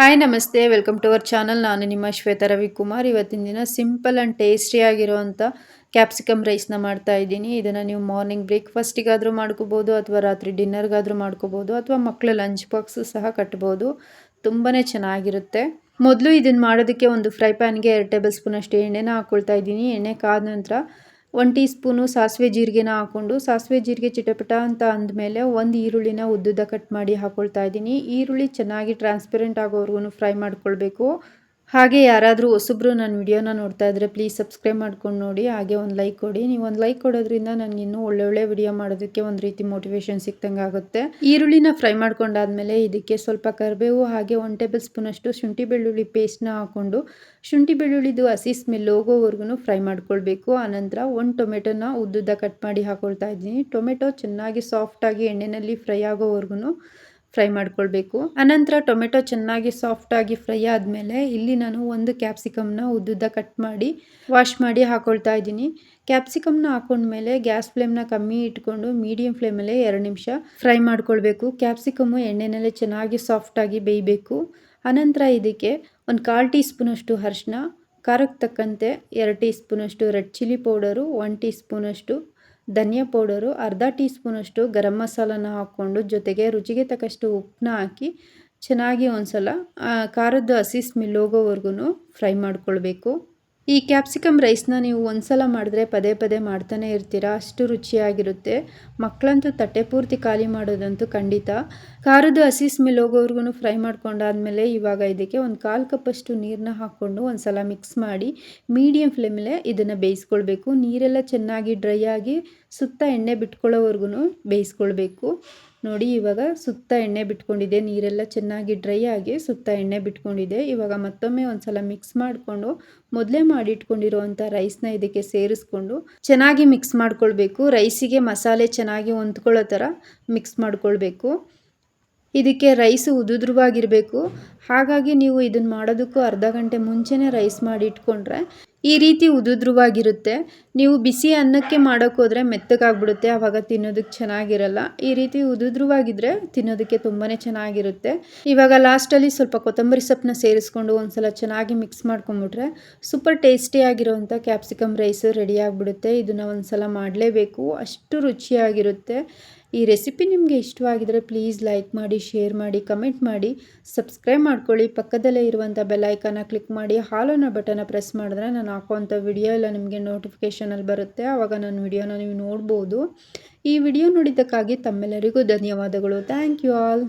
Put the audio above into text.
Hi ನಮಸ್ತೆ welcome to our channel. ನಾನು ನಿಮ್ಮ ಶ್ವೇತಾ ರವಿಕುಮಾರ್. ಇವತ್ತಿನ ದಿನ ಸಿಂಪಲ್ ಆ್ಯಂಡ್ ಟೇಸ್ಟಿಯಾಗಿರುವಂಥ ಕ್ಯಾಪ್ಸಿಕಮ್ ರೈಸ್ನ ಮಾಡ್ತಾ ಇದ್ದೀನಿ. ಇದನ್ನು ನೀವು ಮಾರ್ನಿಂಗ್ ಬ್ರೇಕ್ಫಾಸ್ಟಿಗಾದರೂ ಮಾಡ್ಕೋಬೋದು, ಅಥವಾ ರಾತ್ರಿ ಡಿನ್ನರ್ಗಾದರೂ ಮಾಡ್ಕೋಬೋದು, ಅಥವಾ ಮಕ್ಕಳ ಲಂಚ್ ಬಾಕ್ಸು ಸಹ ಕಟ್ಬೋದು. ತುಂಬಾ ಚೆನ್ನಾಗಿರುತ್ತೆ. ಮೊದಲು ಇದನ್ನು ಮಾಡೋದಕ್ಕೆ ಒಂದು ಫ್ರೈ ಪ್ಯಾನ್ಗೆ 2 ಟೇಬಲ್ ಸ್ಪೂನ್ ಅಷ್ಟು ಎಣ್ಣೆನ ಹಾಕ್ಕೊಳ್ತಾ ಇದ್ದೀನಿ. ಎಣ್ಣೆ ಕಾದ ನಂತರ 1 ಟೀ ಸ್ಪೂನು ಸಾಸಿವೆ ಜೀರಿಗೆನ ಹಾಕ್ಕೊಂಡು, ಸಾಸಿವೆ ಜೀರಿಗೆ ಚಿಟಪಟ ಅಂತ ಅಂದಮೇಲೆ ಒಂದು ಈರುಳ್ಳಿನ ಉದ್ದುದ್ದ ಕಟ್ ಮಾಡಿ ಹಾಕ್ಕೊಳ್ತಾ ಇದ್ದೀನಿ. ಈರುಳ್ಳಿ ಚೆನ್ನಾಗಿ ಟ್ರಾನ್ಸ್ಪರೆಂಟ್ ಆಗೋವರೆಗೂ ಫ್ರೈ ಮಾಡ್ಕೊಳ್ಬೇಕು. ಹಾಗೆ ಯಾರಾದರೂ ಹೊಸಬ್ರು ನನ್ನ ವಿಡಿಯೋನ ನೋಡ್ತಾ ಇದ್ದರೆ ಪ್ಲೀಸ್ ಸಬ್ಸ್ಕ್ರೈಬ್ ಮಾಡ್ಕೊಂಡು ನೋಡಿ, ಹಾಗೆ ಒಂದು ಲೈಕ್ ಕೊಡಿ. ನೀವು ಒಂದು ಲೈಕ್ ಕೊಡೋದ್ರಿಂದ ನನಗೆ ಇನ್ನೂ ಒಳ್ಳೊಳ್ಳೆ ವಿಡಿಯೋ ಮಾಡೋದಕ್ಕೆ ಒಂದು ರೀತಿ ಮೋಟಿವೇಶನ್ ಸಿಕ್ತಂಗೆ ಆಗುತ್ತೆ. ಈರುಳ್ಳಿನ ಫ್ರೈ ಮಾಡ್ಕೊಂಡಾದ್ಮೇಲೆ ಇದಕ್ಕೆ ಸ್ವಲ್ಪ ಕರಿಬೇವು ಹಾಗೆ 1 ಟೇಬಲ್ ಸ್ಪೂನ್ ಅಷ್ಟು ಶುಂಠಿ ಬೆಳ್ಳುಳ್ಳಿ ಪೇಸ್ಟ್ನ ಹಾಕ್ಕೊಂಡು, ಶುಂಠಿ ಬೆಳ್ಳುಳ್ಳಿದು ಹಸಿ ಸ್ಮೆಲ್ ಹೋಗೋವರೆಗೂ ಫ್ರೈ ಮಾಡ್ಕೊಳ್ಬೇಕು. ಆನಂತರ 1 ಟೊಮೆಟೊನ ಉದ್ದುದ್ದ ಕಟ್ ಮಾಡಿ ಹಾಕ್ಕೊಳ್ತಾ ಇದ್ದೀನಿ. ಟೊಮೆಟೊ ಚೆನ್ನಾಗಿ ಸಾಫ್ಟಾಗಿ ಎಣ್ಣೆಯಲ್ಲಿ ಫ್ರೈ ಆಗೋವರೆಗೂ ಫ್ರೈ ಮಾಡ್ಕೊಳ್ಬೇಕು. ಅನಂತರ ಟೊಮೆಟೊ ಚೆನ್ನಾಗಿ ಸಾಫ್ಟಾಗಿ ಫ್ರೈ ಆದಮೇಲೆ ಇಲ್ಲಿ ನಾನು ಒಂದು ಕ್ಯಾಪ್ಸಿಕಮ್ನ ಉದ್ದುದ್ದ ಕಟ್ ಮಾಡಿ ವಾಶ್ ಮಾಡಿ ಹಾಕ್ಕೊಳ್ತಾ ಇದ್ದೀನಿ. ಕ್ಯಾಪ್ಸಿಕಮ್ನ ಹಾಕೊಂಡ್ಮೇಲೆ ಗ್ಯಾಸ್ ಫ್ಲೇಮ್ನ ಕಮ್ಮಿ ಇಟ್ಕೊಂಡು ಮೀಡಿಯಂ ಫ್ಲೇಮಲ್ಲೇ 2 ನಿಮಿಷ ಫ್ರೈ ಮಾಡ್ಕೊಳ್ಬೇಕು. ಕ್ಯಾಪ್ಸಿಕಮ್ಮು ಎಣ್ಣೆನಲ್ಲೇ ಚೆನ್ನಾಗಿ ಸಾಫ್ಟಾಗಿ ಬೇಯಬೇಕು. ಅನಂತರ ಇದಕ್ಕೆ ಒಂದು 1/4 ಟೀ ಸ್ಪೂನಷ್ಟು ಅರಿಶಿನ, ಖಾರಕ್ಕೆ ತಕ್ಕಂತೆ 2 ಟೀ ಸ್ಪೂನಷ್ಟು ರೆಡ್ ಚಿಲ್ಲಿ ಪೌಡರು, 1 ಟೀ ಸ್ಪೂನಷ್ಟು ಧನಿಯಾ ಪೌಡರು, ಅರ್ಧ ಟೀ ಸ್ಪೂನಷ್ಟು ಗರಂ ಮಸಾಲನ ಹಾಕ್ಕೊಂಡು, ಜೊತೆಗೆ ರುಚಿಗೆ ತಕ್ಕಷ್ಟು ಉಪ್ಪನ್ನ ಹಾಕಿ ಚೆನ್ನಾಗಿ ಒಂದ್ಸಲ ಖಾರದ ಹಸಿ ಸ್ಮೆಲ್ ಹೋಗೋವರೆಗೂ ಫ್ರೈ ಮಾಡ್ಕೊಳ್ಬೇಕು. ಈ ಕ್ಯಾಪ್ಸಿಕಮ್ ರೈಸ್ನ ನೀವು ಒಂದ್ಸಲ ಮಾಡಿದ್ರೆ ಪದೇ ಪದೇ ಮಾಡ್ತಾನೆ ಇರ್ತೀರ, ಅಷ್ಟು ರುಚಿಯಾಗಿರುತ್ತೆ. ಮಕ್ಕಳಂತೂ ತಟ್ಟೆ ಪೂರ್ತಿ ಖಾಲಿ ಮಾಡೋದಂತೂ ಖಂಡಿತ. ಖಾರದ ಹಸಿ ಸ್ಮೆಲ್ ಹೋಗೋವರೆಗೂ ಫ್ರೈ ಮಾಡ್ಕೊಂಡಾದ್ಮೇಲೆ ಇವಾಗ ಇದಕ್ಕೆ ಒಂದು 1/4 ಕಪ್ಪಷ್ಟು ನೀರನ್ನ ಹಾಕ್ಕೊಂಡು ಒಂದ್ಸಲ ಮಿಕ್ಸ್ ಮಾಡಿ ಮೀಡಿಯಂ ಫ್ಲೇಮಲ್ಲೇ ಇದನ್ನು ಬೇಯಿಸ್ಕೊಳ್ಬೇಕು. ನೀರೆಲ್ಲ ಚೆನ್ನಾಗಿ ಡ್ರೈ ಆಗಿ ಸುತ್ತ ಎಣ್ಣೆ ಬಿಟ್ಕೊಳ್ಳೋವರೆಗೂ ಬೇಯಿಸ್ಕೊಳ್ಬೇಕು. ನೋಡಿ, ಇವಾಗ ಸುತ್ತ ಎಣ್ಣೆ ಬಿಟ್ಕೊಂಡಿದೆ, ನೀರೆಲ್ಲ ಚೆನ್ನಾಗಿ ಡ್ರೈ ಆಗಿ ಸುತ್ತ ಎಣ್ಣೆ ಬಿಟ್ಕೊಂಡಿದೆ. ಇವಾಗ ಮತ್ತೊಮ್ಮೆ ಒಂದ್ಸಲ ಮಿಕ್ಸ್ ಮಾಡಿಕೊಂಡು ಮೊದಲೇ ಮಾಡಿಟ್ಕೊಂಡಿರುವಂಥ ರೈಸ್ನ ಇದಕ್ಕೆ ಸೇರಿಸ್ಕೊಂಡು ಚೆನ್ನಾಗಿ ಮಿಕ್ಸ್ ಮಾಡ್ಕೊಳ್ಬೇಕು. ರೈಸಿಗೆ ಮಸಾಲೆ ಚೆನ್ನಾಗಿ ಹೊಂದ್ಕೊಳ್ಳೋ ಥರ ಮಿಕ್ಸ್ ಮಾಡ್ಕೊಳ್ಬೇಕು. ಇದಕ್ಕೆ ರೈಸು ಉದುದ್ರವಾಗಿರಬೇಕು. ಹಾಗಾಗಿ ನೀವು ಇದನ್ನು ಮಾಡೋದಕ್ಕೂ ಅರ್ಧ ಗಂಟೆ ಮುಂಚೆನೇ ರೈಸ್ ಮಾಡಿ ಇಟ್ಕೊಂಡ್ರೆ ಈ ರೀತಿ ಉದುದ್ರವಾಗಿರುತ್ತೆ. ನೀವು ಬಿಸಿ ಅನ್ನಕ್ಕೆ ಮಾಡೋಕ್ಕೋದ್ರೆ ಮೆತ್ತಗಾಗ್ಬಿಡುತ್ತೆ, ಆವಾಗ ತಿನ್ನೋದಕ್ಕೆ ಚೆನ್ನಾಗಿರಲ್ಲ. ಈ ರೀತಿ ಉದುದ್ರವಾಗಿದ್ದರೆ ತಿನ್ನೋದಕ್ಕೆ ತುಂಬಾ ಚೆನ್ನಾಗಿರುತ್ತೆ. ಇವಾಗ ಲಾಸ್ಟಲ್ಲಿ ಸ್ವಲ್ಪ ಕೊತ್ತಂಬರಿ ಸೊಪ್ಪನ್ನ ಸೇರಿಸ್ಕೊಂಡು ಒಂದ್ಸಲ ಚೆನ್ನಾಗಿ ಮಿಕ್ಸ್ ಮಾಡ್ಕೊಂಬಿಟ್ರೆ ಸೂಪರ್ ಟೇಸ್ಟಿಯಾಗಿರೋವಂಥ ಕ್ಯಾಪ್ಸಿಕಮ್ ರೈಸು ರೆಡಿ ಆಗಿಬಿಡುತ್ತೆ. ಇದನ್ನು ಒಂದ್ಸಲ ಮಾಡಲೇಬೇಕು, ಅಷ್ಟು ರುಚಿಯಾಗಿರುತ್ತೆ. ಈ ರೆಸಿಪಿ ನಿಮಗೆ ಇಷ್ಟವಾಗಿದ್ದರೆ ಪ್ಲೀಸ್ ಲೈಕ್ ಮಾಡಿ, ಶೇರ್ ಮಾಡಿ, ಕಮೆಂಟ್ ಮಾಡಿ, ಸಬ್ಸ್ಕ್ರೈಬ್ ಮಾಡ್ಕೊಳ್ಳಿ. ಪಕ್ಕದಲ್ಲೇ ಇರುವಂಥ ಬೆಲ್ ಐಕಾನ ಕ್ಲಿಕ್ ಮಾಡಿ ಹಾಲ್ ಅನ್ನೋ ಬಟನ್ನ ಪ್ರೆಸ್ ಮಾಡಿದ್ರೆ ನಾನು ಹಾಕೋವಂಥ ವಿಡಿಯೋ ಎಲ್ಲ ನಿಮಗೆ ನೋಟಿಫಿಕೇಷನಲ್ಲಿ ಬರುತ್ತೆ. ಆವಾಗ ನನ್ನ ವಿಡಿಯೋನ ನೀವು ನೋಡ್ಬೋದು. ಈ ವಿಡಿಯೋ ನೋಡಿದ್ದಕ್ಕಾಗಿ ತಮ್ಮೆಲ್ಲರಿಗೂ ಧನ್ಯವಾದಗಳು. Thank you all.